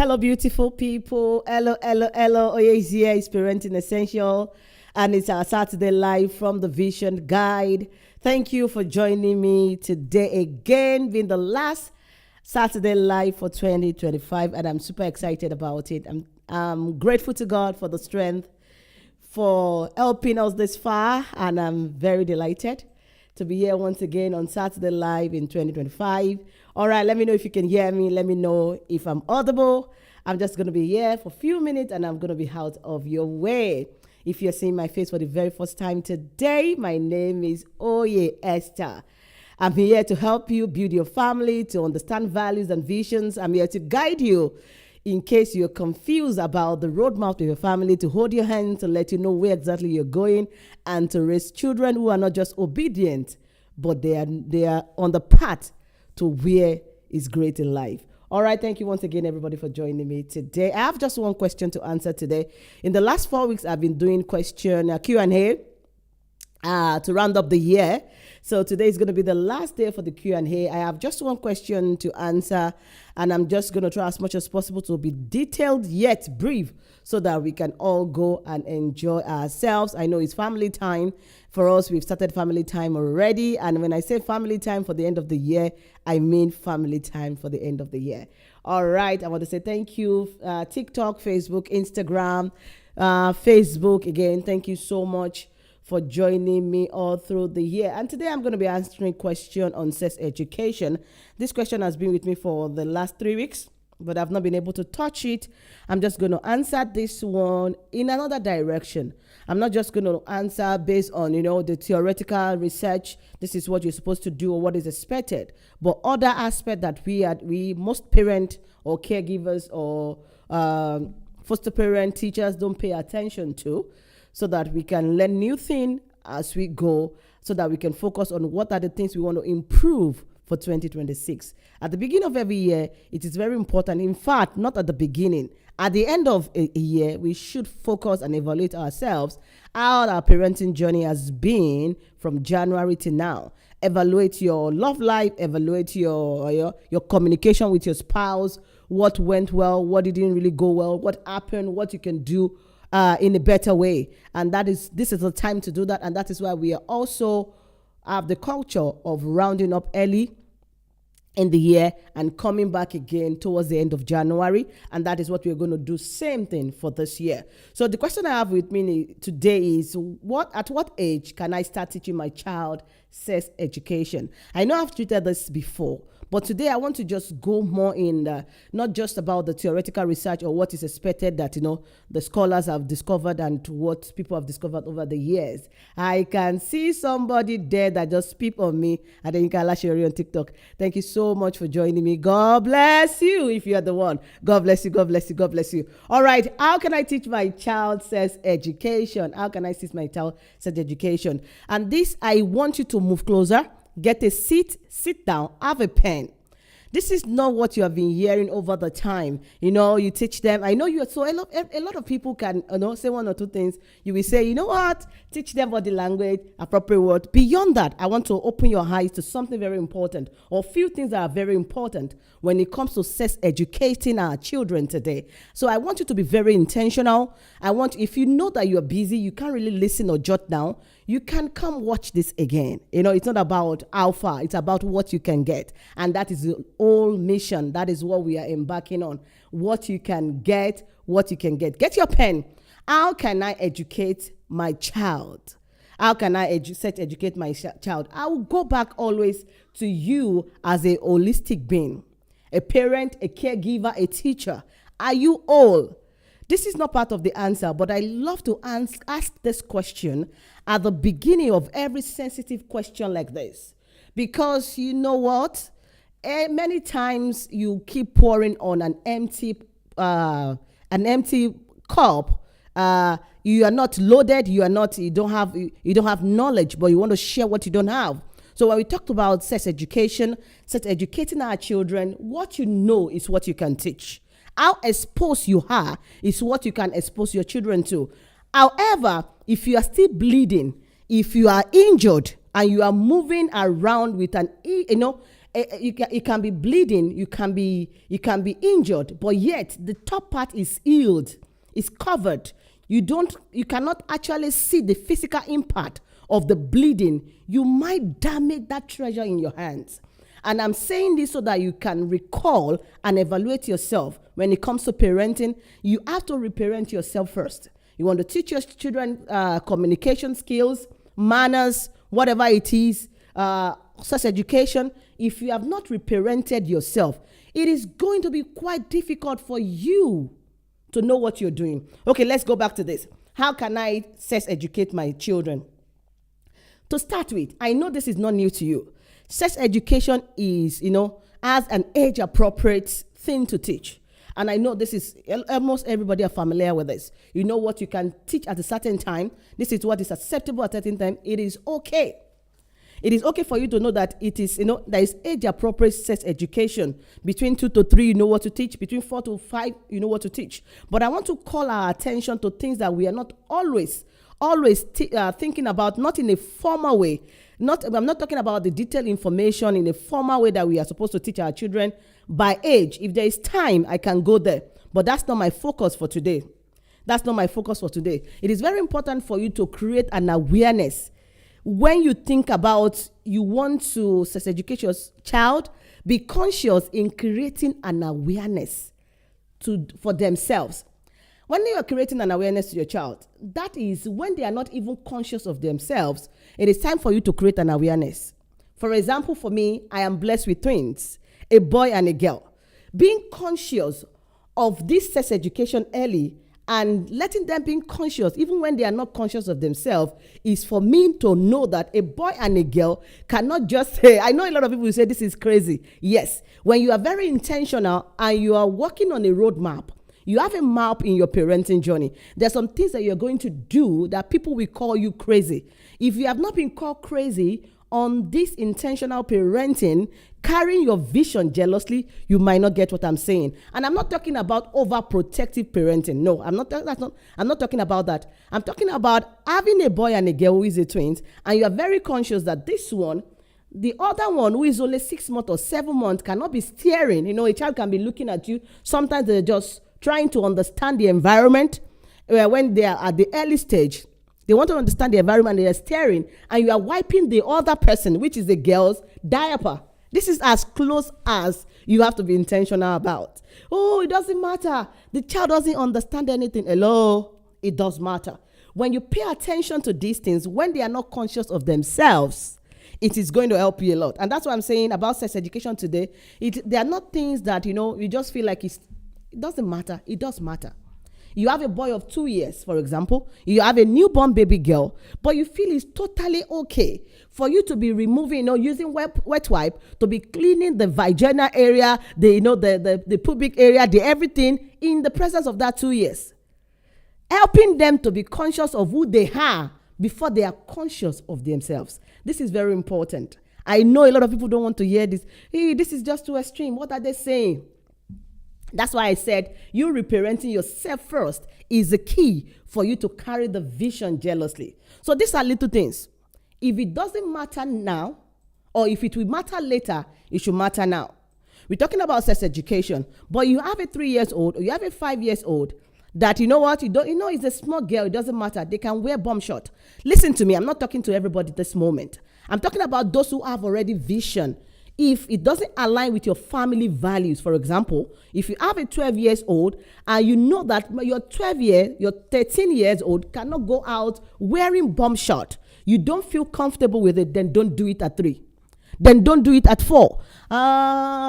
Hello, beautiful people. Hello, hello, hello. Oye is here. It's Parenting Essential. And it's our Saturday live from the Vision Guide. Thank you for joining me today again, being the last Saturday live for 2025. And I'm super excited about it. I'm grateful to God for the strength, for helping us this far. And I'm very delighted to be here once again on Saturday live in 2025. All right, let me know if you can hear me. Let me know if I'm audible. I'm just going to be here for a few minutes and I'm going to be out of your way. If you're seeing my face for the very first time today, my name is Oye Esther. I'm here to help you build your family, to understand values and visions. I'm here to guide you in case you're confused about the roadmap to your family, to hold your hand, to let you know where exactly you're going, and to raise children who are not just obedient, but they are on the path to where is great in life. All right, thank you once again, everybody, for joining me today. I have just one question to answer today. In the last 4 weeks, I've been doing Q&A to round up the year. So today is going to be the last day for the Q&A. I have just one question to answer, and I'm just going to try as much as possible to be detailed yet brief so that we can all go and enjoy ourselves. I know it's family time. For us, we've started family time already. And when I say family time for the end of the year, I mean family time for the end of the year. All right. I want to say thank you. TikTok, Facebook, Instagram, Facebook. Again, thank you so much for joining me all through the year. And today I'm going to be answering a question on sex education. This question has been with me for the last 3 weeks, but I've not been able to touch it. I'm just going to answer this one in another direction. I'm not just going to answer based on, the theoretical research. This is what you're supposed to do or what is expected. But other aspect that most parent or caregivers or foster parent teachers don't pay attention to, so that we can learn new things as we go, so that we can focus on what are the things we want to improve for 2026. At the beginning of every year, it is very important. In fact, not at the beginning. At the end of a year, we should focus and evaluate ourselves, how our parenting journey has been from January to now. Evaluate your love life, evaluate your communication with your spouse, what went well, what didn't really go well, what happened, what you can do in a better way. And this is the time to do that. And that is why we are also have the culture of rounding up early in the year and coming back again towards the end of January. And that is what we're going to do. Same thing for this year. So the question I have with me today is, at what age can I start teaching my child sex education? I know I've treated this before, but today I want to just go more in not just about the theoretical research or what is expected that, the scholars have discovered and what people have discovered over the years. I can see somebody there that just peep on me, and then you can lash on TikTok. Thank you so much for joining me. God bless you if you are the one. God bless you. God bless you. God bless you. All right. How can I teach my child sex education? How can I teach my child sex education? And this, I want you to move closer. Get a seat, sit down, have a pen. This is not what you have been hearing over the time. You teach them. I know you. So a lot of people can, say one or two things. You will say, what? Teach them body language, appropriate word. Beyond that, I want to open your eyes to something very important, or a few things that are very important when it comes to sex educating our children today. So I want you to be very intentional. If you know that you are busy, you can't really listen or jot down, you can come watch this again. It's not about how far, it's about what you can get. And that is the whole mission. That is what we are embarking on. What you can get, what you can get. Get your pen. How can I educate my child? How can I educate my child? I will go back always to you as a holistic being, a parent, a caregiver, a teacher. Are you all? This is not part of the answer, but I love to ask this question at the beginning of every sensitive question like this. Because you know what? Many times you keep pouring on an empty cup. You are not loaded. You don't have knowledge, but you want to share what you don't have. So when we talked about sex educating our children, what you know is what you can teach. How exposed you are is what you can expose your children to. However, if you are still bleeding, if you are injured and you are moving around with You can be bleeding, you can be injured, but yet the top part is healed, is covered. You cannot actually see the physical impact of the bleeding. You might damage that treasure in your hands. And I'm saying this so that you can recall and evaluate yourself. When it comes to parenting, you have to reparent yourself first. You want to teach your children communication skills, manners, whatever it is, sex education. If you have not reparented yourself, it is going to be quite difficult for you to know what you're doing. Okay, let's go back to this. How can I sex educate my children? To start with, I know this is not new to you. Sex education is, as an age-appropriate thing to teach. And I know this is, almost everybody are familiar with this. You know what you can teach at a certain time. This is what is acceptable at a certain time. It is okay. It is okay for you to know that it is, there is age-appropriate sex education. Between 2 to 3, you know what to teach. Between 4 to 5, you know what to teach. But I want to call our attention to things that we are not always thinking about, not in a formal way. I'm not talking about the detailed information in a formal way that we are supposed to teach our children by age. If there is time, I can go there. But that's not my focus for today. That's not my focus for today. It is very important for you to create an awareness. When you think about you want to sex educate your child, be conscious in creating an awareness for themselves. When you are creating an awareness to your child, that is when they are not even conscious of themselves, it is time for you to create an awareness. For example, for me, I am blessed with twins, a boy and a girl. Being conscious of this sex education early and letting them be conscious, even when they are not conscious of themselves, is for me to know that a boy and a girl cannot just say, I know a lot of people will say this is crazy. Yes, when you are very intentional and you are working on a roadmap, you have a map in your parenting journey. There's some things that you're going to do that people will call you crazy. If you have not been called crazy on this intentional parenting, carrying your vision jealously, you might not get what I'm saying. And I'm not talking about overprotective parenting. No, I'm not talking about that. I'm talking about having a boy and a girl who is a twins, and you are very conscious that this one, the other one who is only 6 months or 7 months, cannot be steering. A child can be looking at you. Sometimes they're just trying to understand the environment. When they are at the early stage, they want to understand the environment, they are staring, and you are wiping the other person, which is the girl's diaper. This is as close as you have to be intentional about. Oh, it doesn't matter. The child doesn't understand anything. Hello, it does matter. When you pay attention to these things, when they are not conscious of themselves, it is going to help you a lot. And that's what I'm saying about sex education today. They are not things that, you just feel like it doesn't matter. It does matter. You have a boy of 2 years, for example. You have a newborn baby girl, but you feel it's totally okay for you to be removing, using wet wipe to be cleaning the vaginal area, the pubic area, the everything in the presence of that 2 years. Helping them to be conscious of who they are before they are conscious of themselves. This is very important. I know a lot of people don't want to hear this. Hey, this is just too extreme. What are they saying? That's why I said you reparenting yourself first is the key for you to carry the vision jealously. So these are little things. If it doesn't matter now, or if it will matter later, it should matter now. We're talking about sex education, but you have a 3-year-old or you have a 5-year-old that it's a small girl, it doesn't matter. They can wear bomb shot. Listen to me, I'm not talking to everybody this moment. I'm talking about those who have already vision. If it doesn't align with your family values, for example, if you have a 12-year-old and you know that your 13-year-old cannot go out wearing bomb shot, you don't feel comfortable with it, then don't do it at 3. Then don't do it at 4.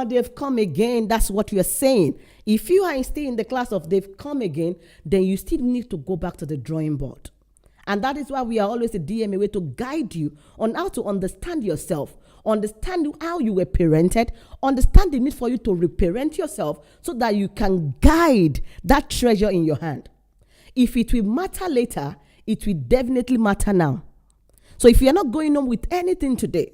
They've come again. That's what you're saying. If you are still in the class of they've come again, then you still need to go back to the drawing board. And that is why we are always a DM way to guide you on how to understand yourself, understand how you were parented, understand the need for you to reparent yourself so that you can guide that treasure in your hand. If it will matter later, it will definitely matter now. So if you're not going on with anything today,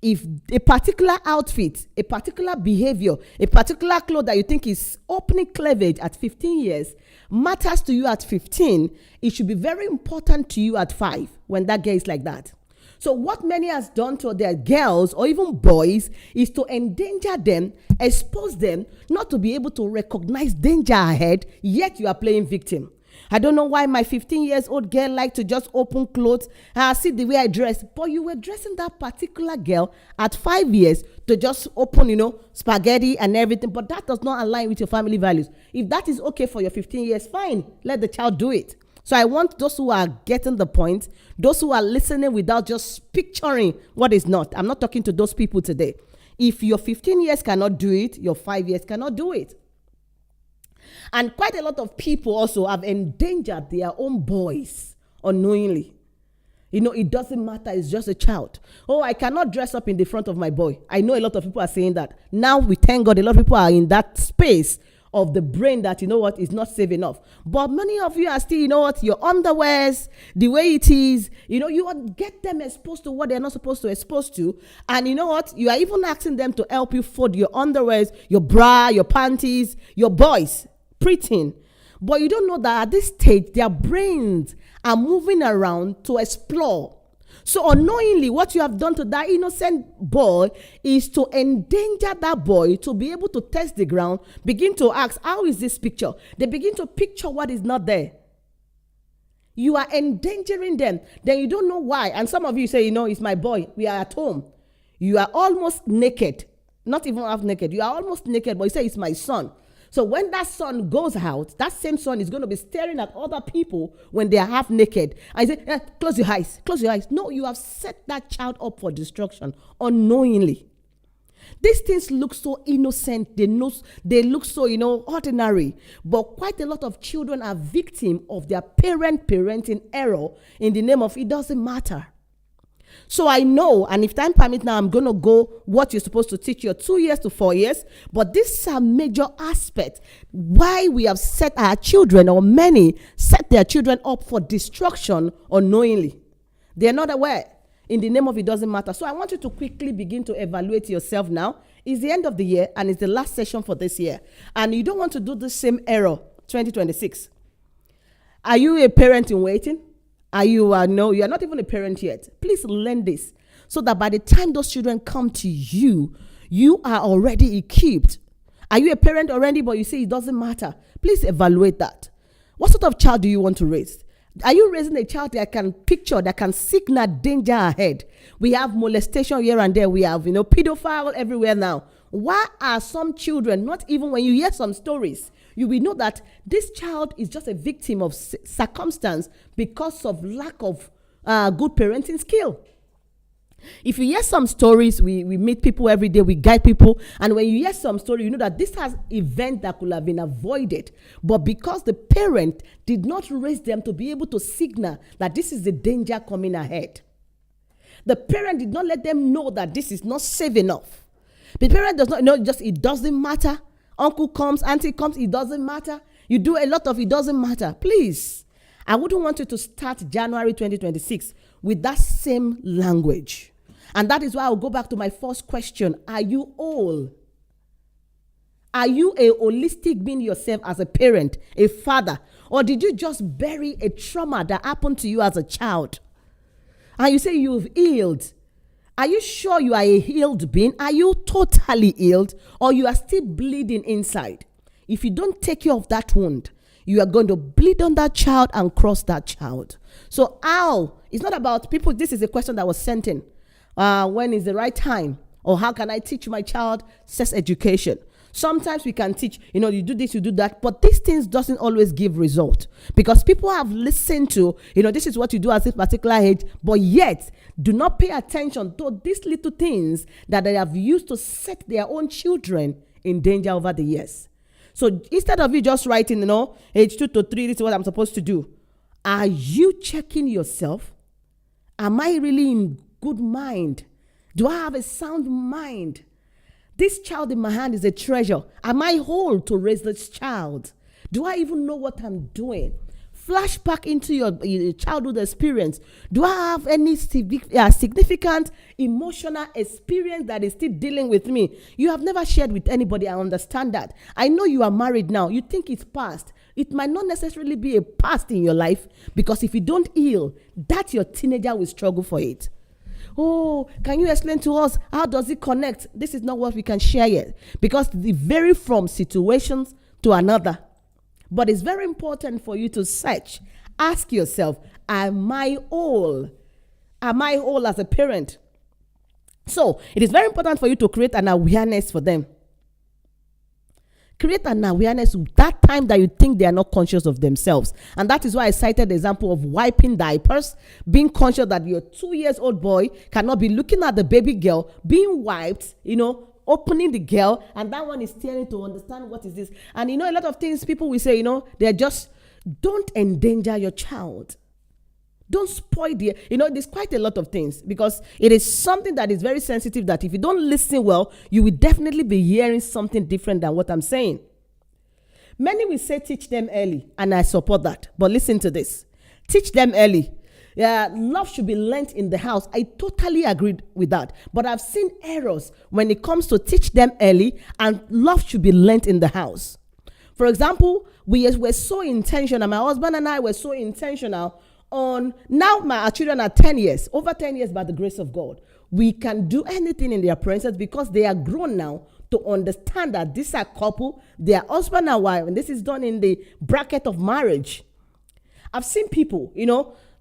if a particular outfit, a particular behavior, a particular clothes that you think is opening cleavage at 15 years matters to you at 15, it should be very important to you at 5 when that girl is like that. So what many has done to their girls or even boys is to endanger them, expose them, not to be able to recognize danger ahead, yet you are playing victim. I don't know why my 15 years old girl like to just open clothes and see the way I dress. But you were dressing that particular girl at 5 years to just open, spaghetti and everything. But that does not align with your family values. If that is okay for your 15 years, fine. Let the child do it. So I want those who are getting the point, those who are listening without just picturing what is not. I'm not talking to those people today. If your 15 years cannot do it, your 5 years cannot do it. And quite a lot of people also have endangered their own boys unknowingly. It doesn't matter. It's just a child. Oh, I cannot dress up in the front of my boy. I know a lot of people are saying that. Now, we thank God, a lot of people are in that space of the brain that, is not safe enough. But many of you are still, your underwears, the way it is, you get them exposed to what they're not supposed to expose to. And you are even asking them to help you fold your underwears, your bra, your panties, your boys. Preteen. But you don't know that at this stage, their brains are moving around to explore. So unknowingly, what you have done to that innocent boy is to endanger that boy to be able to test the ground, begin to ask, how is this picture? They begin to picture what is not there. You are endangering them. Then you don't know why. And some of you say, it's my boy. We are at home. You are almost naked. Not even half naked. You are almost naked, but you say, it's my son. So when that son goes out, that same son is going to be staring at other people when they are half naked. I say, close your eyes, close your eyes. No, you have set that child up for destruction unknowingly. These things look so innocent. They look so, ordinary. But quite a lot of children are victim of their parenting error in the name of it doesn't matter. So I know, and if time permits now, I'm going to go what you're supposed to teach your 2 years to 4 years. But this is a major aspect why we have set our children, or many set their children up for destruction unknowingly. They're not aware. In the name of it doesn't matter. So I want you to quickly begin to evaluate yourself now. It's the end of the year and it's the last session for this year. And you don't want to do the same error 2026. Are you a parent in waiting? Are you, no, you are not even a parent yet. Please learn this so that by the time those children come to you, you are already equipped. Are you a parent already, but you say it doesn't matter? Please evaluate that. What sort of child do you want to raise? Are you raising a child that can picture, that can signal danger ahead? We have molestation here and there. We have, pedophile everywhere now. Why are some children, not even when you hear some stories, you will know that this child is just a victim of circumstance because of lack of good parenting skill. If you hear some stories, we meet people every day, we guide people, and when you hear some story, you know that this has event that could have been avoided, but because the parent did not raise them to be able to signal that this is the danger coming ahead. The parent did not let them know that this is not safe enough. The parent does not know, it doesn't matter. Uncle comes, auntie comes, it doesn't matter. You do a lot of it doesn't matter. Please, I wouldn't want you to start January 2026 with that same language. And that is why I'll go back to my first question. Are you whole? Are you a holistic being yourself as a parent, a father? Or did you just bury a trauma that happened to you as a child? And you say you've healed. Are you sure you are a healed being? Are you totally healed? Or you are still bleeding inside? If you don't take care of that wound, you are going to bleed on that child and cross that child. So how? It's not about people. This is a question that was sent in. When is the right time? Or how can I teach my child sex education? Sometimes we can teach, you do this, you do that, but these things doesn't always give result because people have listened to, this is what you do at this particular age, but yet do not pay attention to these little things that they have used to set their own children in danger over the years. So instead of you just writing, age 2 to 3, this is what I'm supposed to do. Are you checking yourself? Am I really in good mind? Do I have a sound mind? This child in my hand is a treasure. Am I whole to raise this child? Do I even know what I'm doing? Flashback into your childhood experience. Do I have any significant emotional experience that is still dealing with me? You have never shared with anybody. I understand that. I know you are married now. You think it's past. It might not necessarily be a past in your life because if you don't heal, that your teenager will struggle for it. oh, can you explain to us how does it connect? This is not what we can share yet, because they vary from situations to another. But it's very important for you to search. Ask yourself, am I whole? Am I whole as a parent? So it is very important for you to create an awareness for them. Create an awareness that time that you think they are not conscious of themselves. And that is why I cited the example of wiping diapers, being conscious that your 2-year-old boy cannot be looking at the baby girl being wiped, opening the girl, and that one is staring to understand what is this. And a lot of things people will say, they're just, don't endanger your child. Don't spoil there's quite a lot of things, because it is something that is very sensitive, that if you don't listen well, you will definitely be hearing something different than what I'm saying. Many will say teach them early, and I support that. But listen to this. Teach them early. Love should be learnt in the house. I totally agree with that. But I've seen errors when it comes to teach them early, and love should be learnt in the house. For example, we were so intentional. My husband and I were so intentional on, now my children are 10 years, over 10 years by the grace of God. We can do anything in their presence because they are grown now to understand that this is a couple, they are husband and wife, and this is done in the bracket of marriage. I've seen people,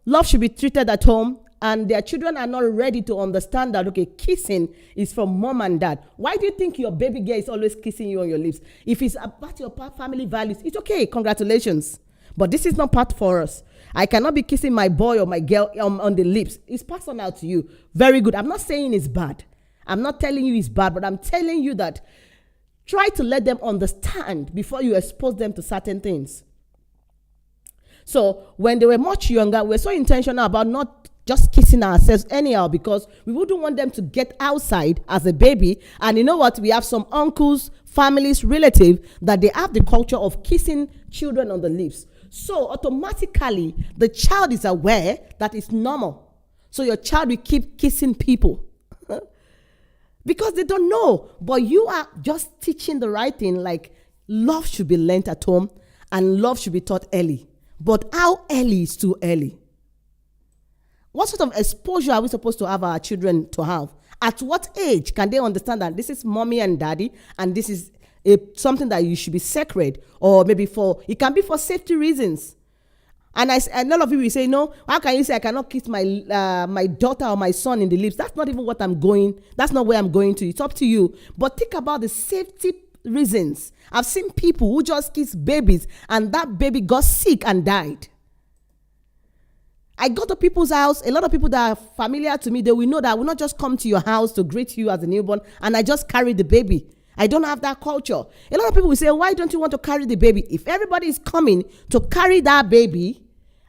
love should be treated at home, and their children are not ready to understand that, okay, kissing is from mom and dad. Why do you think your baby girl is always kissing you on your lips? If it's about your family values, it's okay, congratulations. But this is not part for us. I cannot be kissing my boy or my girl on the lips. It's personal to you. Very good. I'm not saying it's bad. I'm not telling you it's bad, but I'm telling you that try to let them understand before you expose them to certain things. So when they were much younger, we were so intentional about not just kissing ourselves anyhow, because we wouldn't want them to get outside as a baby. And you know what? We have some uncles, families, relatives that they have the culture of kissing children on the lips. So automatically, the child is aware that it's normal. So your child will keep kissing people because they don't know. But you are just teaching the right thing, like love should be learned at home and love should be taught early. But how early is too early? What sort of exposure are we supposed to have our children to have? At what age can they understand that this is mommy and daddy and this is something that you should be sacred, or maybe it can be for safety reasons? And a lot of people will say, no, how can you say I cannot kiss my daughter or my son in the lips? That's not even what I'm going. That's not where I'm going to. It's up to you. But think about the safety reasons. I've seen people who just kiss babies and that baby got sick and died. I go to people's house, a lot of people that are familiar to me, they will know that I will not just come to your house to greet you as a newborn and I just carry the baby. I don't have that culture. A lot of people will say, why don't you want to carry the baby? If everybody is coming to carry that baby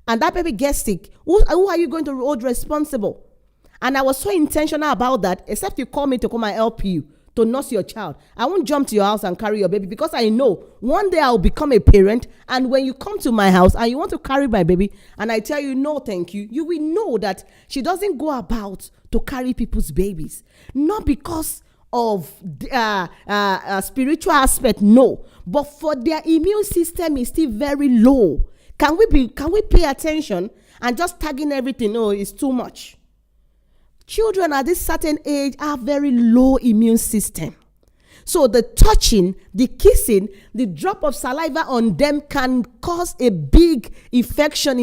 and that baby gets sick, who are you going to hold responsible? And I was so intentional about that, except you call me to come and help you to nurse your child. I won't jump to your house and carry your baby, because I know one day I'll become a parent, and when you come to my house and you want to carry my baby and I tell you no thank you, you will know that she doesn't go about to carry people's babies. Not because of spiritual aspect, no, but for their immune system is still very low. Can we pay attention and just tagging everything? No, it's too much. Children at this certain age have very low immune system. So the touching, the kissing, the drop of saliva on them can cause a big infection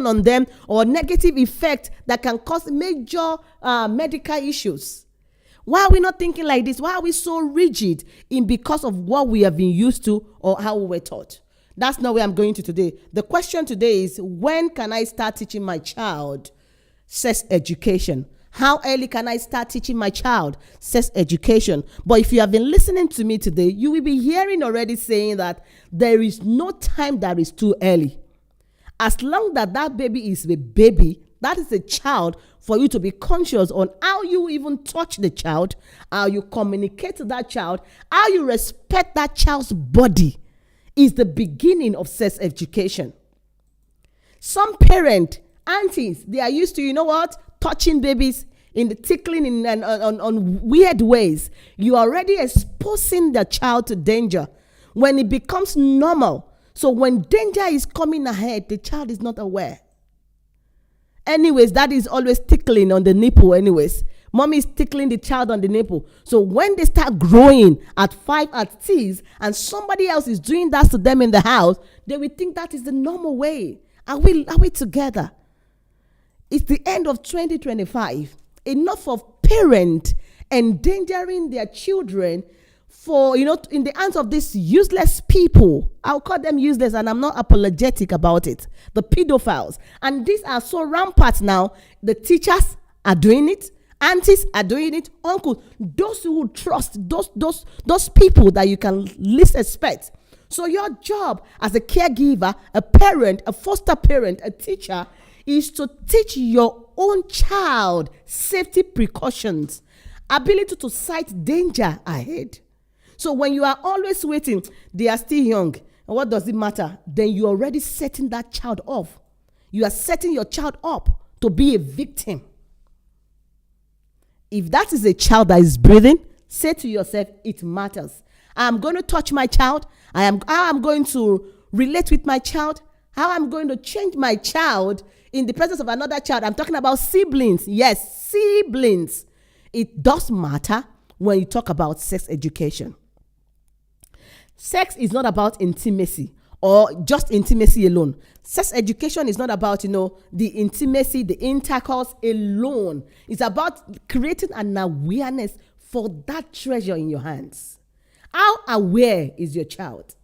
on them, or negative effect that can cause major medical issues. Why are we not thinking like this? Why are we so rigid because of what we have been used to or how we were taught? That's not where I'm going to today. The question today is, when can I start teaching my child sex education? How early can I start teaching my child sex education? But if you have been listening to me today, you will be hearing already saying that there is no time that is too early. As long as that baby is a baby, that is a child, for you to be conscious on how you even touch the child, how you communicate to that child, how you respect that child's body is the beginning of sex education. Some parent, aunties, they are used to, touching babies in the tickling on weird ways. You are already exposing the child to danger when it becomes normal. So when danger is coming ahead, the child is not aware. Anyways, daddy is always tickling on the nipple anyways. Mommy is tickling the child on the nipple. So when they start growing at 5 at teens and somebody else is doing that to them in the house, they will think that is the normal way. Are we together? It's the end of 2025. Enough of parents endangering their children for, in the hands of these useless people. I'll call them useless, and I'm not apologetic about it. The pedophiles. And these are so rampant now. The teachers are doing it. Aunties are doing it. Uncles. Those who trust, those people that you can least expect. So your job as a caregiver, a parent, a foster parent, a teacher, is to teach your own child safety precautions, ability to sight danger ahead. So when you are always waiting, they are still young, and what does it matter? Then you're already setting that child off. You are setting your child up to be a victim. If that is a child that is breathing, say to yourself, it matters. I'm going to touch my child. How I'm going to relate with my child. How I'm going to change my child in the presence of another child. I'm talking about siblings. Yes, siblings. It does matter when you talk about sex education. Sex is not about intimacy or just intimacy alone. Sex education is not about, the intimacy, the intercourse alone. It's about creating an awareness for that treasure in your hands. How aware is your child?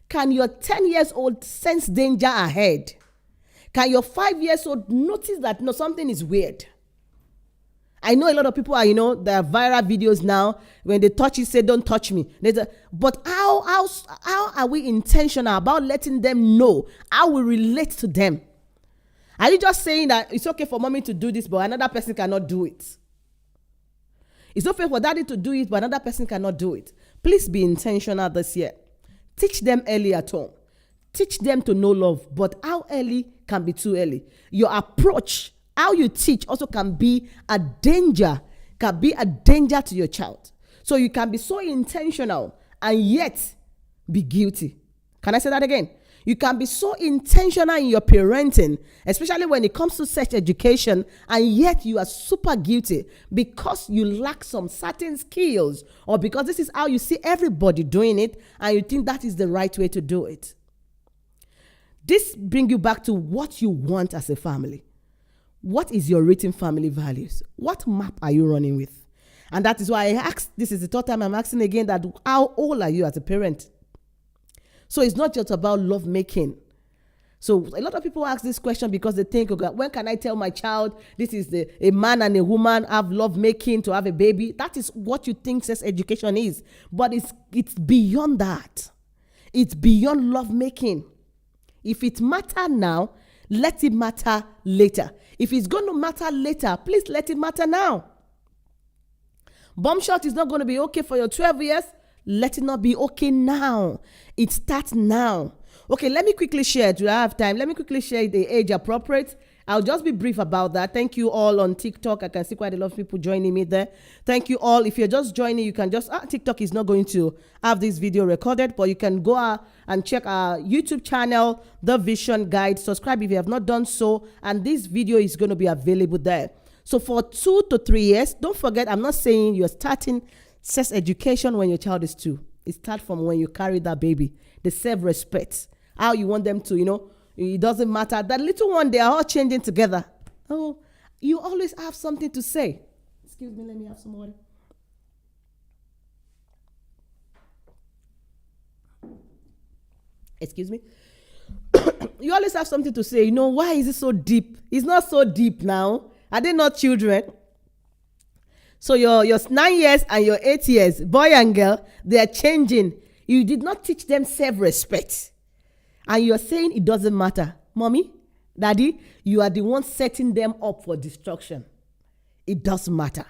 Can your 10 years old sense danger ahead? Can your 5 years old notice that something is weird? I know a lot of people are, there are viral videos now. When they touch you, say, don't touch me. But how are we intentional about letting them know how we relate to them? Are you just saying that it's okay for mommy to do this, but another person cannot do it? It's okay for daddy to do it, but another person cannot do it. Please be intentional this year. Teach them early at home. Teach them to know love, but how early can be too early. Your approach, how you teach also can be a danger to your child. So you can be so intentional and yet be guilty. Can I say that again? You can be so intentional in your parenting, especially when it comes to sex education, and yet you are super guilty because you lack some certain skills, or because this is how you see everybody doing it and you think that is the right way to do it. This brings you back to what you want as a family. What is your written family values? What map are you running with? And that is why I asked, this is the third time I'm asking again, that how old are you as a parent? So it's not just about love making. So a lot of people ask this question because they think, okay, when can I tell my child this is a man and a woman have love making to have a baby? That is what you think sex education is. But it's beyond that. It's beyond love making. If it matters now, let it matter later. If it's going to matter later, please let it matter now. Bomb shot is not going to be okay for your 12 years. Let it not be okay now. It starts now. Okay, let me quickly share. Do I have time? Let me quickly share the age appropriate. I'll just be brief about that. Thank you all on TikTok. I can see quite a lot of people joining me there. Thank you all. If you're just joining, you can just, TikTok is not going to have this video recorded, but you can go and check our YouTube channel, The Vision Guide. Subscribe if you have not done so. And this video is going to be available there. So for 2 to 3 years, don't forget, I'm not saying you're starting sex education when your child is 2. It starts from when you carry that baby. The self-respect. How you want them to, it doesn't matter. That little one, they are all changing together. Oh, you always have something to say. Excuse me, let me have some water. Excuse me. You always have something to say. Why is it so deep? It's not so deep now. Are they not children? So your 9 years and your 8 years, boy and girl, they are changing. You did not teach them self-respect. And you're saying it doesn't matter. Mommy, daddy, you are the one setting them up for destruction. It does matter.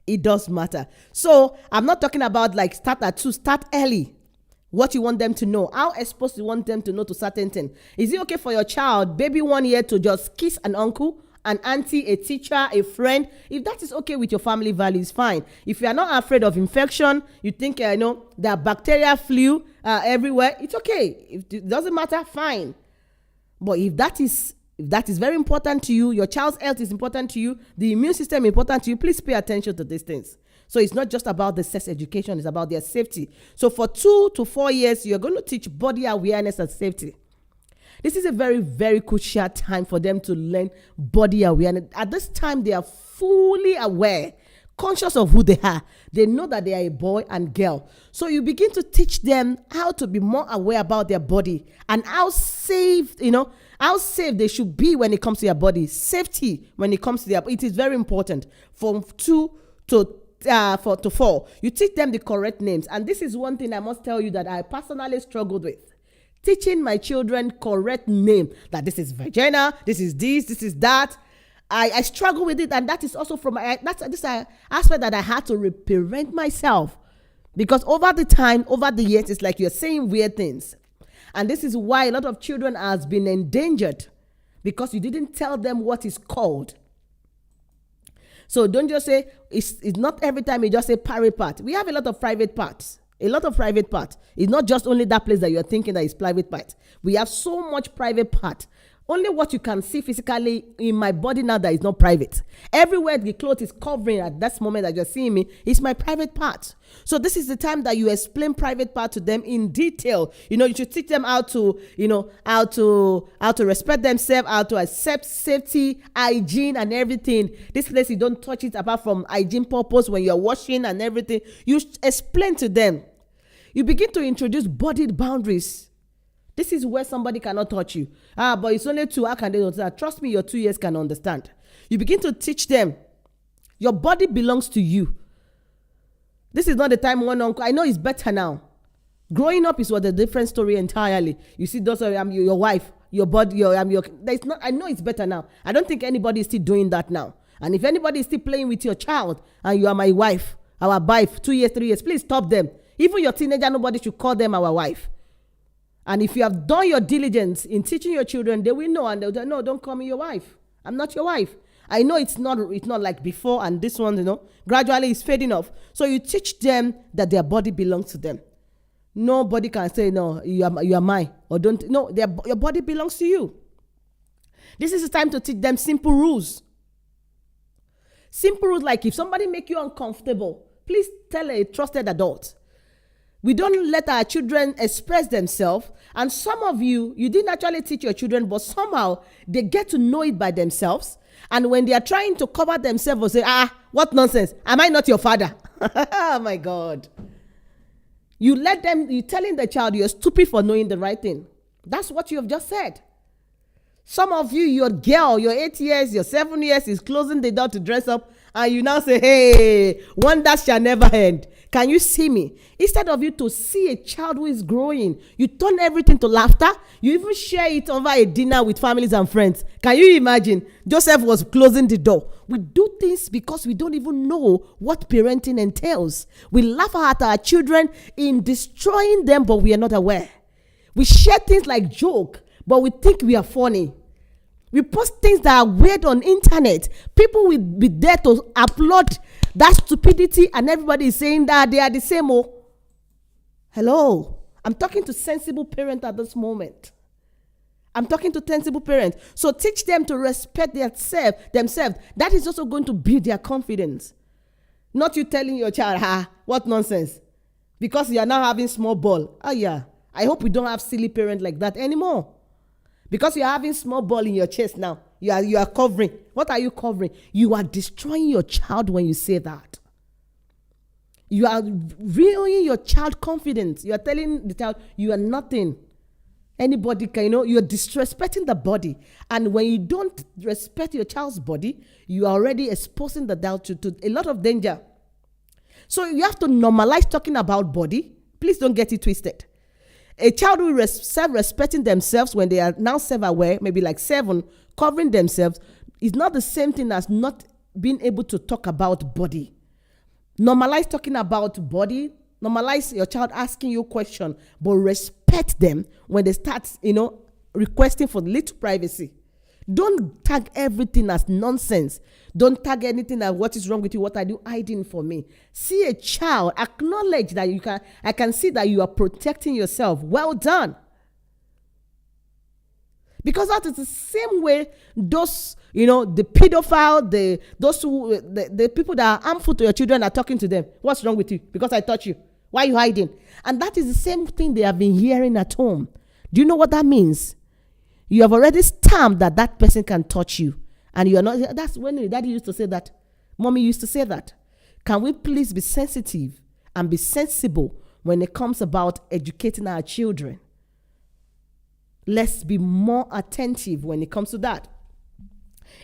It does matter. So I'm not talking about start at 2, start early. What you want them to know. How exposed you want them to know to certain things. Is it okay for your child, baby 1 year, to just kiss an uncle, an auntie, a teacher, a friend? If that is okay with your family values, fine. If you are not afraid of infection, you think, there are bacteria flu everywhere, it's okay. If it doesn't matter, fine. But if that is If that is very important to you, your child's health is important to you, the immune system is important to you, please pay attention to these things. So it's not just about the sex education, it's about their safety. So for 2 to 4 years, you're going to teach body awareness and safety. This is a very, very crucial time for them to learn body awareness. At this time, they are fully aware, conscious of who they are. They know that they are a boy and girl. So you begin to teach them how to be more aware about their body and how safe, how safe they should be when it comes to their body. Safety when it comes to their, it is very important. From 2 to 4, you teach them the correct names. And this is one thing I must tell you that I personally struggled with. Teaching my children correct name, that this is vagina, this is that. I struggle with it, and that is also from this aspect that I had to reparent myself, because over the years, it's like you're saying weird things, and this is why a lot of children has been endangered, because you didn't tell them what is called. So don't just say it's not every time you just say private part. We have a lot of private parts. It's not just only that place that you're thinking that is private part. We have so much private part. Only what you can see physically in my body now that is not private. Everywhere the clothes is covering at that moment that you're seeing me is my private part. So this is the time that you explain private part to them in detail. You should teach them how to respect themselves, how to accept safety, hygiene and everything. This place, you don't touch it apart from hygiene purpose when you're washing and everything. You explain to them. You begin to introduce body boundaries. This is where somebody cannot touch you. But it's only 2. How can they understand? Trust me, your 2 years can understand. You begin to teach them. Your body belongs to you. This is not the time one uncle. I know it's better now. Growing up is a different story entirely. You see, those are your wife, your body, there's not. I know it's better now. I don't think anybody is still doing that now. And if anybody is still playing with your child and you are my wife, our wife, 2 years, 3 years, please stop them. Even your teenager, nobody should call them our wife. And if you have done your diligence in teaching your children, they will know, and they'll say, no, don't call me your wife. I'm not your wife. I know it's not like before, and this one, gradually is fading off. So you teach them that their body belongs to them. Nobody can say, no, you are mine, or don't. No, your body belongs to you. This is the time to teach them simple rules. Simple rules, like if somebody make you uncomfortable, please tell a trusted adult. We don't let our children express themselves. And some of you didn't actually teach your children, but somehow they get to know it by themselves. And when they are trying to cover themselves or say, what nonsense? Am I not your father? Oh my God. You telling the child you're stupid for knowing the right thing. That's what you have just said. Some of you, your girl, your 8 years, your 7 years is closing the door to dress up. And you now say, hey, wonders shall never end. Can you see me? Instead of you to see a child who is growing, you turn everything to laughter. You even share it over a dinner with families and friends. Can you imagine? Joseph was closing the door. We do things because we don't even know what parenting entails. We laugh at our children in destroying them, but we are not aware. We share things like joke, but we think we are funny. We post things that are weird on internet. People will be there to applaud that stupidity, and everybody is saying that they are the same. Hello. I'm talking to sensible parents at this moment. So teach them to respect themselves. That is also going to build their confidence. Not you telling your child, what nonsense. Because you are now having small ball. I hope we don't have silly parents like that anymore. Because you're having small ball in your chest now. You are covering. What are you covering? You are destroying your child when you say that. You are ruining your child confidence. You are telling the child you are nothing. Anybody can, you are disrespecting the body. And when you don't respect your child's body, you are already exposing the child to a lot of danger. So you have to normalize talking about body. Please don't get it twisted. A child who is self-respecting themselves when they are now self-aware, maybe like 7, covering themselves, is not the same thing as not being able to talk about body. Normalize talking about body. Normalize your child asking you a question, but respect them when they start, requesting for little privacy. Don't tag everything as nonsense. Don't tag anything as what is wrong with you, what are you hiding for me. See a child, acknowledge that I can see that you are protecting yourself. Well done. Because that is the same way those, the pedophile, the people that are harmful to your children are talking to them. What's wrong with you? Because I touch you. Why are you hiding? And that is the same thing they have been hearing at home. Do you know what that means? You have already stamped that person can touch you. And you are not. That's when your daddy used to say that. Mommy used to say that. Can we please be sensitive and be sensible when it comes about educating our children? Let's be more attentive when it comes to that.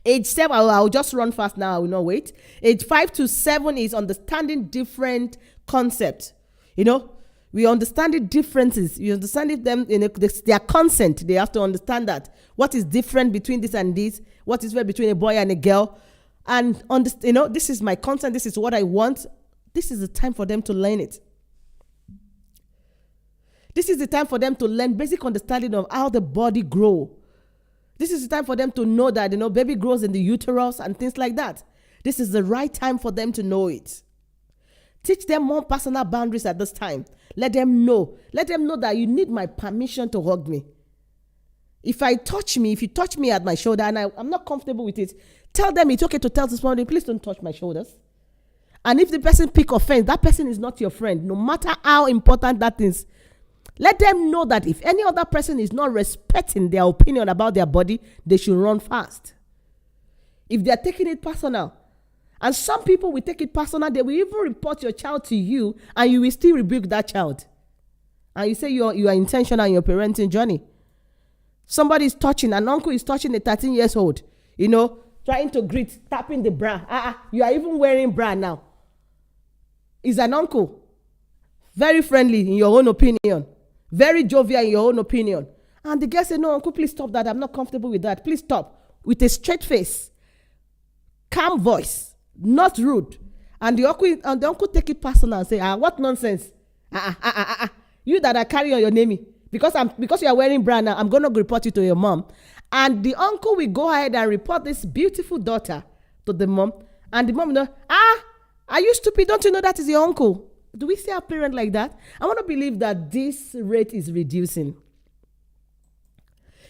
Age 7, I'll just run fast now. I will not wait. Age 5 to 7 is understanding different concepts. We understand the differences. You understand them in their consent. They have to understand that. What is different between this and this? What is different between a boy and a girl? And this is my consent. This is what I want. This is the time for them to learn it. This is the time for them to learn basic understanding of how the body grows. This is the time for them to know that, baby grows in the uterus and things like that. This is the right time for them to know it. Teach them more personal boundaries at this time. Let them know. Let them know that you need my permission to hug me. If you touch me at my shoulder and I'm not comfortable with it, tell them it's okay to tell this morning, please don't touch my shoulders. And if the person pick offense, that person is not your friend, no matter how important that is. Let them know that if any other person is not respecting their opinion about their body, they should run fast. If they are taking it personal, and some people will take it personal, they will even report your child to you, and you will still rebuke that child. And you say you are intentional in your parenting journey. Somebody is touching, an uncle is touching a 13 years old, trying to greet, tapping the bra. You are even wearing bra now. Is an uncle. Very friendly in your own opinion. Very jovial in your own opinion. And the girl said, no, uncle, please stop that. I'm not comfortable with that. Please stop. With a straight face. Calm voice. Not rude. And the uncle take it personal and say, what nonsense. You that are carrying on your name. Because you are wearing bra now, I'm going to report you to your mom. And the uncle will go ahead and report this beautiful daughter to the mom. And the mom will know, are you stupid? Don't you know that is your uncle? Do we see a parent like that? I want to believe that this rate is reducing.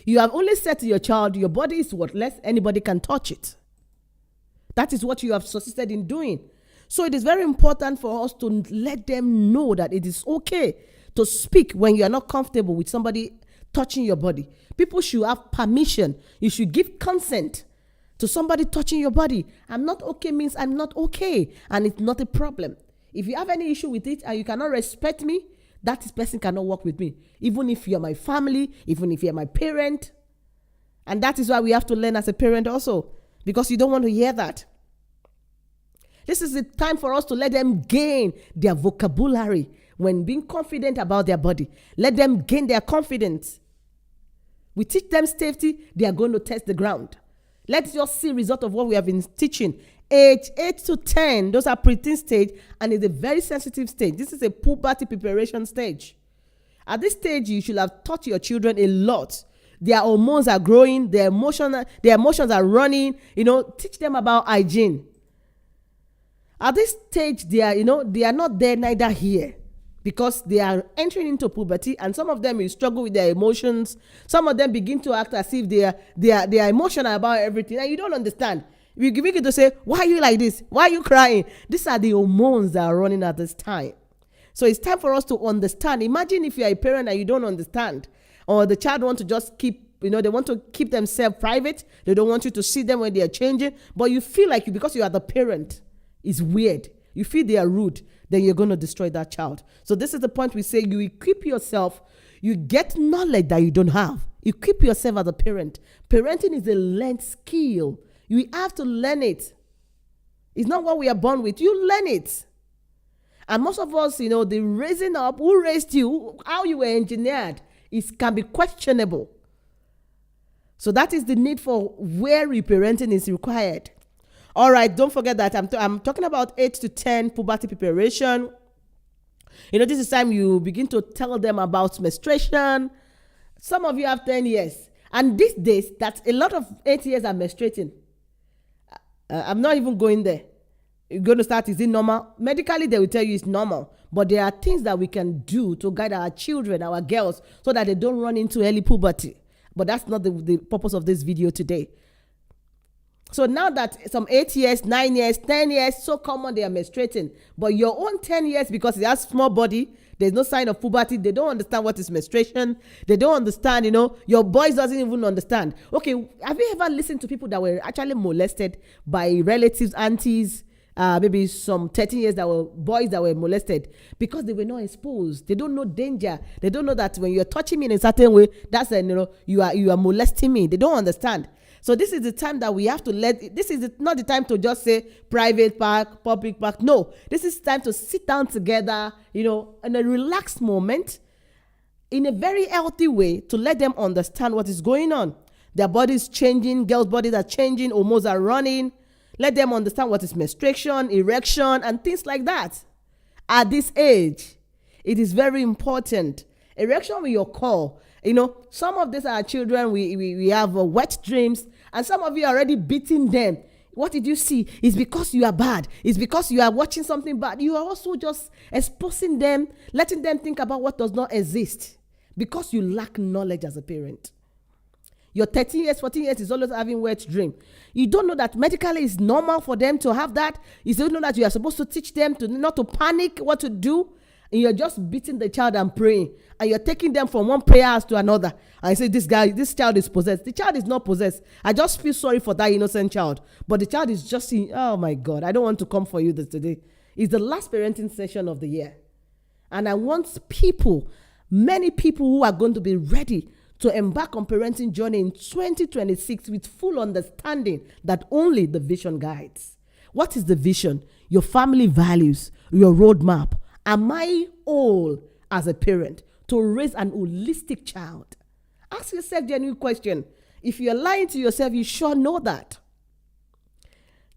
You have only said to your child, your body is worthless, anybody can touch it. That is what you have succeeded in doing. So it is very important for us to let them know that it is okay to speak when you are not comfortable with somebody touching your body. People should have permission. You should give consent to somebody touching your body. I'm not okay means I'm not okay, and it's not a problem. If you have any issue with it and you cannot respect me, that person cannot work with me. Even if you're my family, even if you're my parent. And that is why we have to learn as a parent also, because you don't want to hear that. This is the time for us to let them gain their vocabulary when being confident about their body. Let them gain their confidence. We teach them safety, they are going to test the ground. Let's just see result of what we have been teaching. Age 8 to 10, those are preteen stage, and it's a very sensitive stage. This is a puberty preparation stage. At this stage, you should have taught your children a lot. Their hormones are growing, their emotions are running. Teach them about hygiene. At this stage, they are not there, neither here, because they are entering into puberty, and some of them will struggle with their emotions. Some of them begin to act as if they are emotional about everything, and you don't understand. We begin to say, why are you like this? Why are you crying? These are the hormones that are running at this time. So it's time for us to understand. Imagine if you are a parent and you don't understand, or the child wants to just keep, they want to keep themselves private. They don't want you to see them when they are changing, but you feel like because you are the parent, it's weird. You feel they are rude, then you're going to destroy that child. So this is the point we say you equip yourself. You get knowledge that you don't have. Equip yourself as a parent. Parenting is a learned skill. You have to learn it. It's not what we are born with. You learn it. And most of us, the raising up, who raised you, how you were engineered, can be questionable. So that is the need for where reparenting is required. All right, don't forget that I'm talking about 8 to 10 puberty preparation. This is time you begin to tell them about menstruation. Some of you have 10 years. And these days, that a lot of 8 years are menstruating. I'm not even going there. You're going to start, is it normal? Medically, they will tell you it's normal. But there are things that we can do to guide our children, our girls, so that they don't run into early puberty. But that's not the purpose of this video today. So now that some 8 years, 9 years, 10 years, so common they are menstruating. But your own 10 years, because it has small body, there's no sign of puberty, they don't understand what is menstruation. They don't understand, your boys doesn't even understand. Okay, have you ever listened to people that were actually molested by relatives, aunties, maybe some 13 years that were boys that were molested because they were not exposed? They don't know danger. They don't know that when you're touching me in a certain way, that's you are molesting me. They don't understand. So this is the time that we have to not the time to just say private park, public park. No, this is time to sit down together, in a relaxed moment, in a very healthy way, to let them understand what is going on. Their body is changing, girls' bodies are changing, hormones are running. Let them understand what is menstruation, erection, and things like that. At this age, it is very important. Erection will occur. Some of these are children, we have wet dreams, and some of you are already beating them. What did you see? It's because you are bad. It's because you are watching something bad. You are also just exposing them, letting them think about what does not exist, because you lack knowledge as a parent. Your 13 years, 14 years is always having wet dream. You don't know that medically it's normal for them to have that. You don't know that you are supposed to teach them not to panic, what to do. And you're just beating the child and praying. And you're taking them from one prayer house to another. And you say, this child is possessed. The child is not possessed. I just feel sorry for that innocent child. But the child is just saying, oh my God, I don't want to come for you today. It's the last parenting session of the year. And I want many people who are going to be ready to embark on parenting journey in 2026 with full understanding that only the vision guides. What is the vision? Your family values, your roadmap. Am I whole as a parent to raise an holistic child? Ask yourself genuine question. If you're lying to yourself, you sure know that.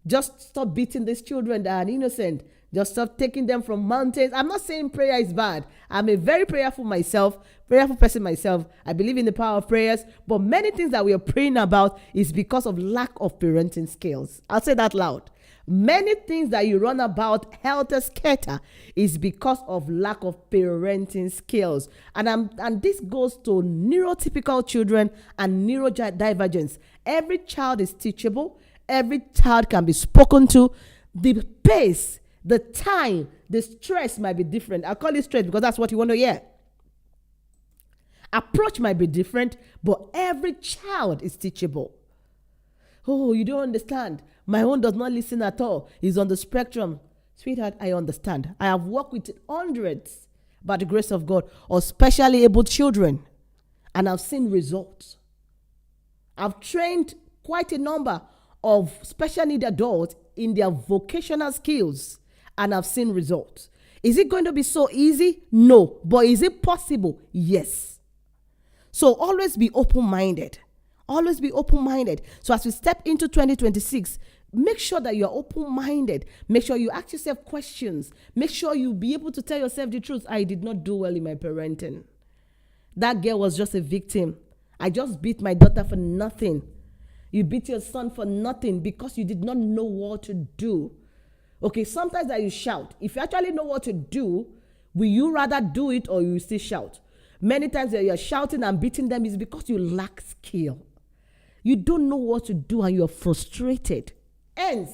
Just stop beating these children that are innocent. Just stop taking them from mountains. I'm not saying prayer is bad. I'm a very prayerful person myself. I believe in the power of prayers. But many things that we are praying about is because of lack of parenting skills. I'll say that loud. Many things that you run about helter-skelter is because of lack of parenting skills. And this goes to neurotypical children and neurodivergence. Every child is teachable. Every child can be spoken to. The pace, the time, the stress might be different. I call it stress because that's what you want to hear. Approach might be different, but every child is teachable. Oh, you don't understand. My own does not listen at all. He's on the spectrum. Sweetheart, I understand. I have worked with hundreds, by the grace of God, of specially able children, and I've seen results. I've trained quite a number of special need adults in their vocational skills, and I've seen results. Is it going to be so easy? No. But is it possible? Yes. So always be open-minded. Always be open-minded. So as we step into 2026, make sure that you're open-minded. Make sure you ask yourself questions. Make sure you be able to tell yourself the truth. I did not do well in my parenting. That girl was just a victim. I just beat my daughter for nothing. You beat your son for nothing because you did not know what to do. Okay, sometimes that you shout. If you actually know what to do, will you rather do it or you still shout? Many times that you're shouting and beating them is because you lack skill. You don't know what to do and you're frustrated. Hence,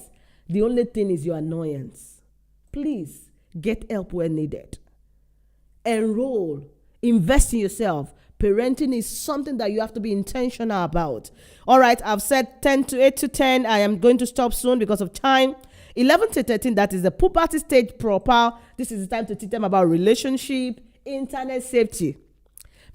the only thing is your annoyance. Please, get help where needed. Enroll. Invest in yourself. Parenting is something that you have to be intentional about. All right, I've said 8 to 10. I am going to stop soon because of time. 11 to 13, that is the puberty stage proper. This is the time to teach them about relationship, internet safety.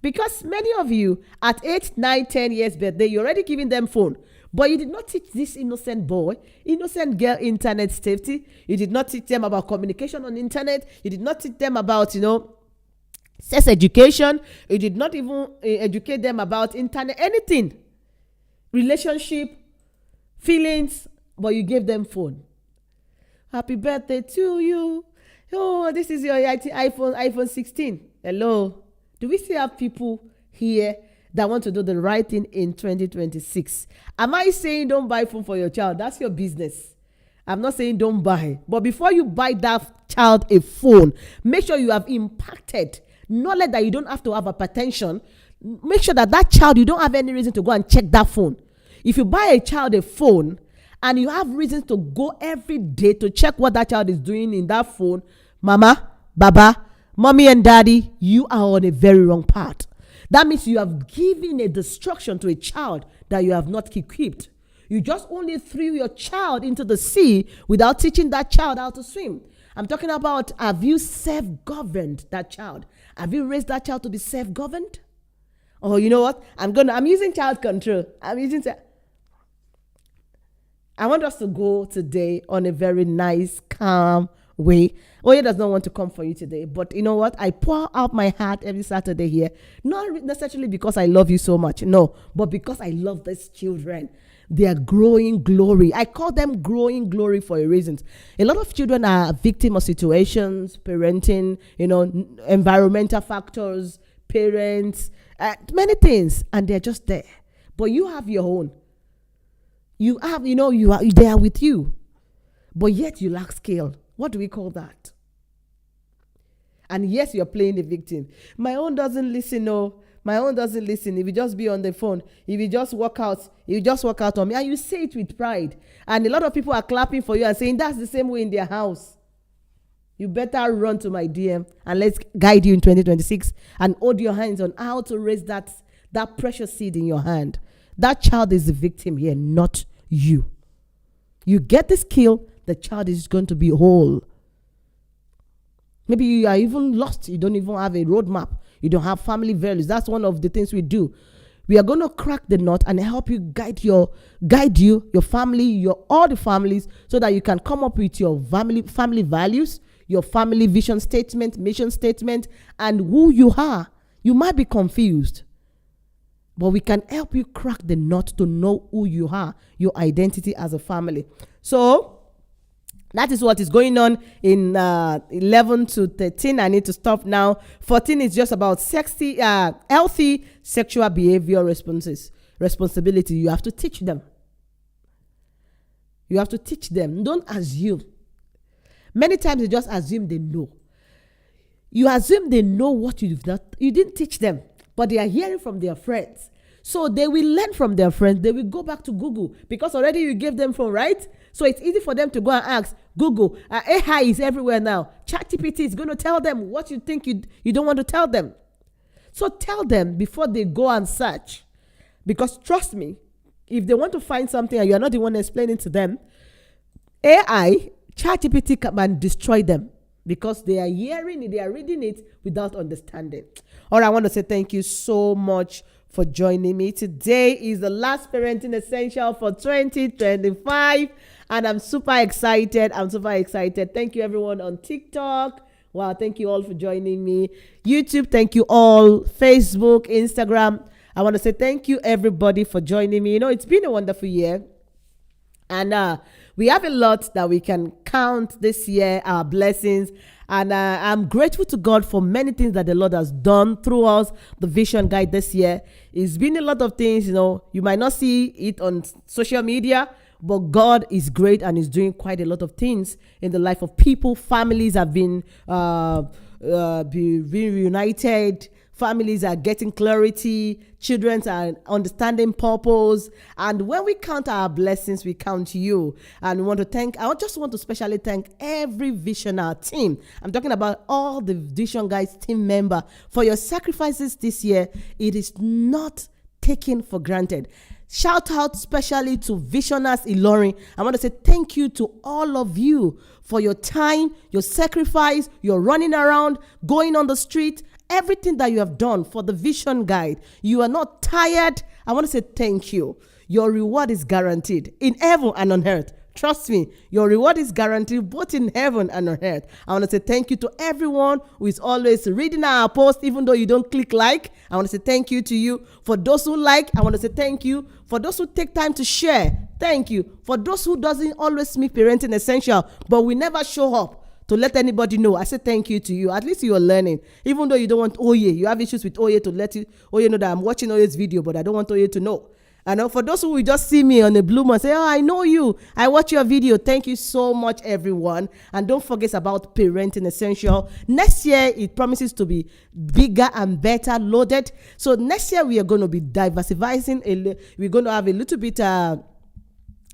Because many of you at 8, 9, 10 years birthday, you're already giving them phone. But you did not teach this innocent boy, innocent girl internet safety. You did not teach them about communication on internet. You did not teach them about, sex education. You did not even educate them about internet, anything. Relationship, feelings, but you gave them phone. Happy birthday to you. Oh, this is your iPhone 16. Hello. Do we still have people here that want to do the right thing in 2026? Am I saying don't buy phone for your child? That's your business. I'm not saying don't buy. But before you buy that child a phone, make sure you have impacted knowledge that you don't have to have hypertension. make sure that that child, you don't have any reason to go and check that phone. If you buy a child a phone and you have reasons to go every day to check what that child is doing in that phone, mama, baba, mommy and daddy, you are on a very wrong path. That means you have given a destruction to a child that you have not equipped. You just only threw your child into the sea without teaching that child how to swim. I'm talking about, have you self-governed that child? Have you raised that child to be self-governed? Oh, you know what? I'm using child control. I want us to go today on a very nice, calm way. Oye does not want to come for you today, but you know what? I pour out my heart every Saturday here, not necessarily because I love you so much, no, but because I love these children. They are growing glory. I call them growing glory for a reason. A lot of children are victim of situations, parenting, environmental factors, parents, many things, and they're just there. But you have your own. You have, they are with you, but yet you lack skill. What do we call that? And yes, you're playing the victim. My own doesn't listen, no. My own doesn't listen. If you just be on the phone, if you just walk out on me. And you say it with pride. And a lot of people are clapping for you and saying that's the same way in their house. You better run to my DM and let's guide you in 2026 and hold your hands on how to raise that precious seed in your hand. That child is the victim here, not you. You get the skill, the child is going to be whole. Maybe you are even lost. You don't even have a roadmap. You don't have family values. That's one of the things we do. We are going to crack the nut and help you guide you, your family, all the families, so that you can come up with your family values, your family vision statement, mission statement, and who you are. You might be confused, but we can help you crack the nut to know who you are, your identity as a family. So that is what is going on in 11 to 13. I need to stop now. 14 is just about healthy sexual behavior responsibility. You have to teach them. You have to teach them. Don't assume. Many times you just assume they know. You assume they know what you've done. You didn't teach them, but they are hearing from their friends. So they will learn from their friends. They will go back to Google because already you gave them phone, right? So it's easy for them to go and ask Google. AI is everywhere now. ChatGPT is going to tell them what you think you don't want to tell them. So tell them before they go and search. Because trust me, if they want to find something and you're not the one explaining to them, AI, ChatGPT can destroy them because they are hearing it, they are reading it without understanding. All right, I want to say thank you so much for joining me. Today is the last Parenting Essential for 2025. And I'm super excited. Thank you, everyone on TikTok. Wow, thank you all for joining me. YouTube, thank you all. Facebook, Instagram. I want to say thank you, everybody, for joining me. It's been a wonderful year. And we have a lot that we can count this year, our blessings. And I'm grateful to God for many things that the Lord has done through us, the Vision Guide this year. It's been a lot of things, you might not see it on social media, but God is great and is doing quite a lot of things in the life of people. Families have been reunited. Families are getting clarity. Children are understanding purpose. And when we count our blessings, we count you. And I just want to specially thank every Visioner team. I'm talking about all the Vision Guides team member for your sacrifices this year. It is not taken for granted. Shout out especially to Visioners Ilorin. I want to say thank you to all of you for your time, your sacrifice, your running around, going on the street, everything that you have done for the Vision Guide. You are not tired. I want to say thank you. Your reward is guaranteed in heaven and on earth. Trust me, your reward is guaranteed both in heaven and on earth. I want to say thank you to everyone who is always reading our post, even though you don't click like. I want to say thank you to you. For those who like, I want to say thank you. For those who take time to share, thank you. For those who doesn't always make Parenting Essential, but we never show up to let anybody know, I say thank you to you. At least you are learning. Even though you don't want Oye, you have issues with Oye to let Oye know that I'm watching Oye's video, but I don't want Oye to know. I know for those who will just see me on the blue and say, oh, I know you. I watch your video. Thank you so much, everyone. And don't forget about Parenting Essential. Next year, it promises to be bigger and better loaded. So next year, we are going to be diversifying. We're going to have a little bit that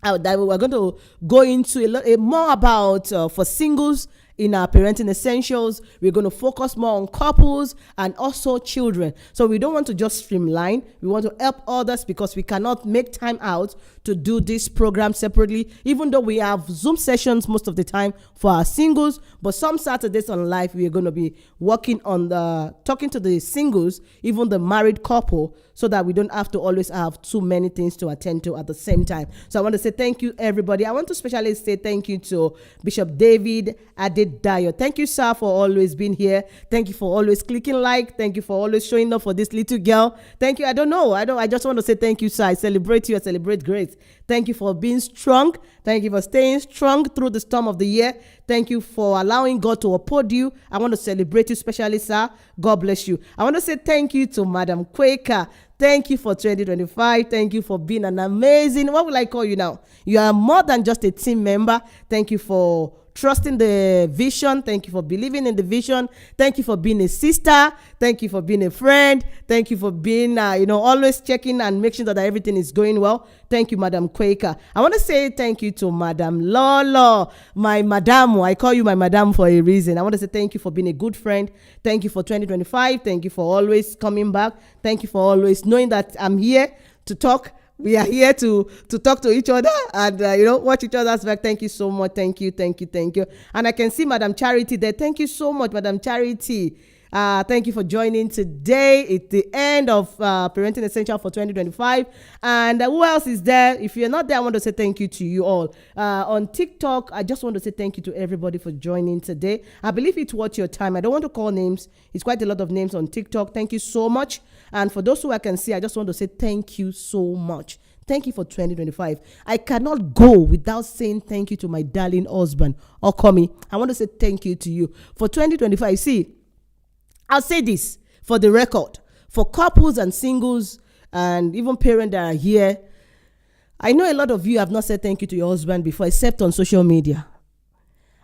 we're going to go into a more about for singles in our Parenting Essentials. We're going to focus more on couples and also children. So we don't want to just streamline. We want to help others because we cannot make time out to do this program separately, even though we have Zoom sessions most of the time for our singles. But some Saturdays on live, we are going to be working on talking to the singles, even the married couple, so that we don't have to always have too many things to attend to at the same time. So I want to say thank you, everybody. I want to especially say thank you to Bishop David Adedayo. Thank you, sir, for always being here. Thank you for always clicking like. Thank you for always showing up for this little girl. Thank you. I just want to say thank you, sir. I celebrate you. I celebrate grace. Thank you for being strong. Thank you for staying strong through the storm of the year. Thank you for allowing God to uphold you. I want to celebrate you, especially, sir. God bless you. I want to say thank you to Madam Quaker. Thank you for 2025. Thank you for being an amazing, what will I call you now? You are more than just a team member. Thank you for trusting the vision. Thank you for believing in the vision. Thank you for being a sister. Thank you for being a friend. Thank you for being, always checking and making sure that everything is going well. Thank you, Madam Quaker. I want to say thank you to Madam Lolo, my madam. I call you my madam for a reason. I want to say thank you for being a good friend. Thank you for 2025. Thank you for always coming back. Thank you for always knowing that I'm here to talk. We are here to talk to each other and, watch each other's back. Thank you so much. Thank you. And I can see Madam Charity there. Thank you so much, Madam Charity. Thank you for joining today. It's the end of Parenting Essential for 2025. And who else is there? If you're not there, I want to say thank you to you all. On TikTok, I just want to say thank you to everybody for joining today. I believe it's worth your time. I don't want to call names. It's quite a lot of names on TikTok. Thank you so much. And for those who I can see, I just want to say thank you so much. Thank you for 2025. I cannot go without saying thank you to my darling husband, Okomi. I want to say thank you to you. For 2025, see, I'll say this for the record. For couples and singles and even parents that are here, I know a lot of you have not said thank you to your husband before, except on social media.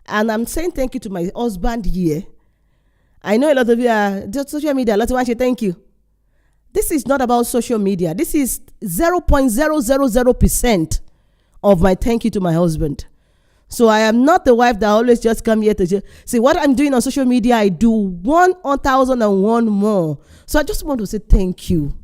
And I'm saying thank you to my husband here. I know a lot of you are just social media. A lot of you say thank you. This is not about social media. This is 0.000% of my thank you to my husband. So I am not the wife that always just come here to see what I'm doing on social media. I do 1,001 more. So I just want to say thank you.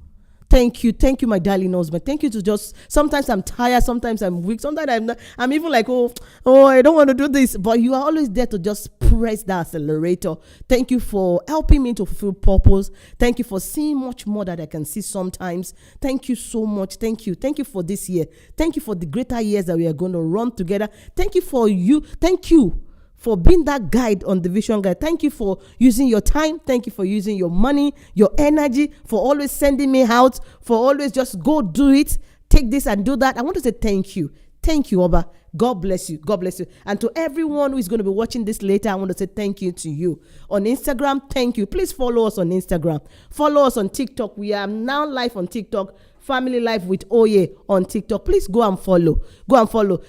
Thank you, my darling husband. Thank you to just, sometimes I'm tired, sometimes I'm weak, sometimes I'm not, I'm even like, oh, I don't want to do this. But you are always there to just press the accelerator. Thank you for helping me to fulfill purpose. Thank you for seeing much more that I can see sometimes. Thank you so much. Thank you. Thank you for this year. Thank you for the greater years that we are going to run together. Thank you for you. Thank you for being that guide on the Vision Guide. Thank you for using your time. Thank you for using your money, your energy, for always sending me out, for always just go do it, take this and do that. I want to say thank you. Thank you, Oba. God bless you. God bless you. And to everyone who is going to be watching this later, I want to say thank you to you. On Instagram, thank you. Please follow us on Instagram. Follow us on TikTok. We are now live on TikTok. Family Life with Oye on TikTok. Please go and follow.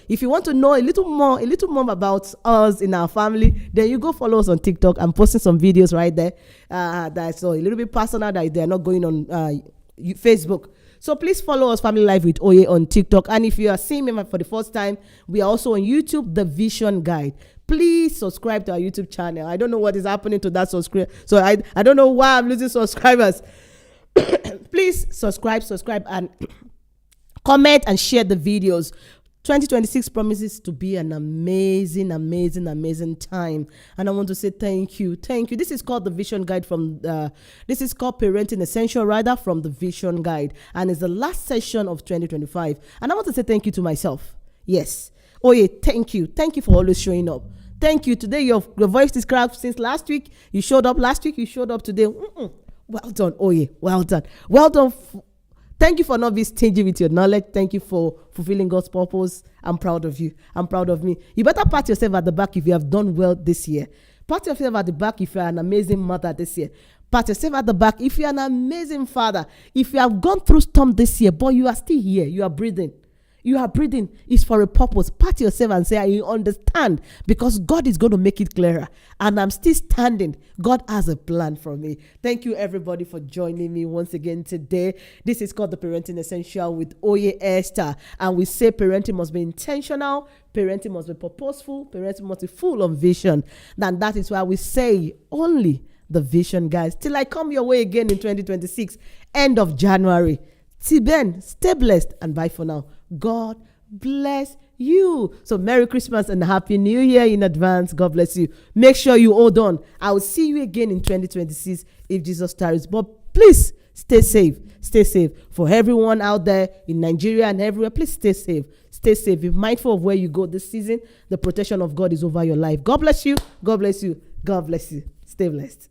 If you want to know a little more about us in our family, then you go follow us on TikTok. I'm posting some videos right there. That's a little bit personal that they're not going on Facebook. So please follow us, Family Life with Oye on TikTok. And if you are seeing me for the first time, we are also on YouTube, The Vision Guide. Please subscribe to our YouTube channel. I don't know what is happening to that subscribe. So I don't know why I'm losing subscribers. Please subscribe and comment and share the videos. 2026 promises to be an amazing time, and I want to say thank you. This is called the Vision Guide this is called Parenting Essential from the Vision Guide, and it's the last session of 2025. And I want to say thank you to myself. Yes, Oye, thank you for always showing up. Thank you. Today your voice is cracked since last week. You showed up last week. You showed up today. Well done, Oye. Well done. Thank you for not being stingy with your knowledge. Thank you for fulfilling God's purpose. I'm proud of you. I'm proud of me. You better pat yourself at the back if you have done well this year. Pat yourself at the back if you're an amazing mother this year. Pat yourself at the back if you're an amazing father. If you have gone through storm this year, but you are still here, you are breathing. You are breathing is for a purpose. Pat yourself and say, I understand, because God is going to make it clearer. And I'm still standing. God has a plan for me. Thank you, everybody, for joining me once again today. This is called the Parenting Essential with Oye Esther. And we say parenting must be intentional. Parenting must be purposeful. Parenting must be full of vision. And that is why we say only the vision, guys. Till I come your way again in 2026, end of January. Till then, stay blessed and bye for now. God bless you. So Merry Christmas and Happy New Year in advance. God bless you. Make sure you hold on. I will see you again in 2026 if Jesus tarries. But please stay safe. Stay safe. For everyone out there in Nigeria and everywhere, please stay safe. Stay safe. Be mindful of where you go this season. The protection of God is over your life. God bless you. God bless you. God bless you. Stay blessed.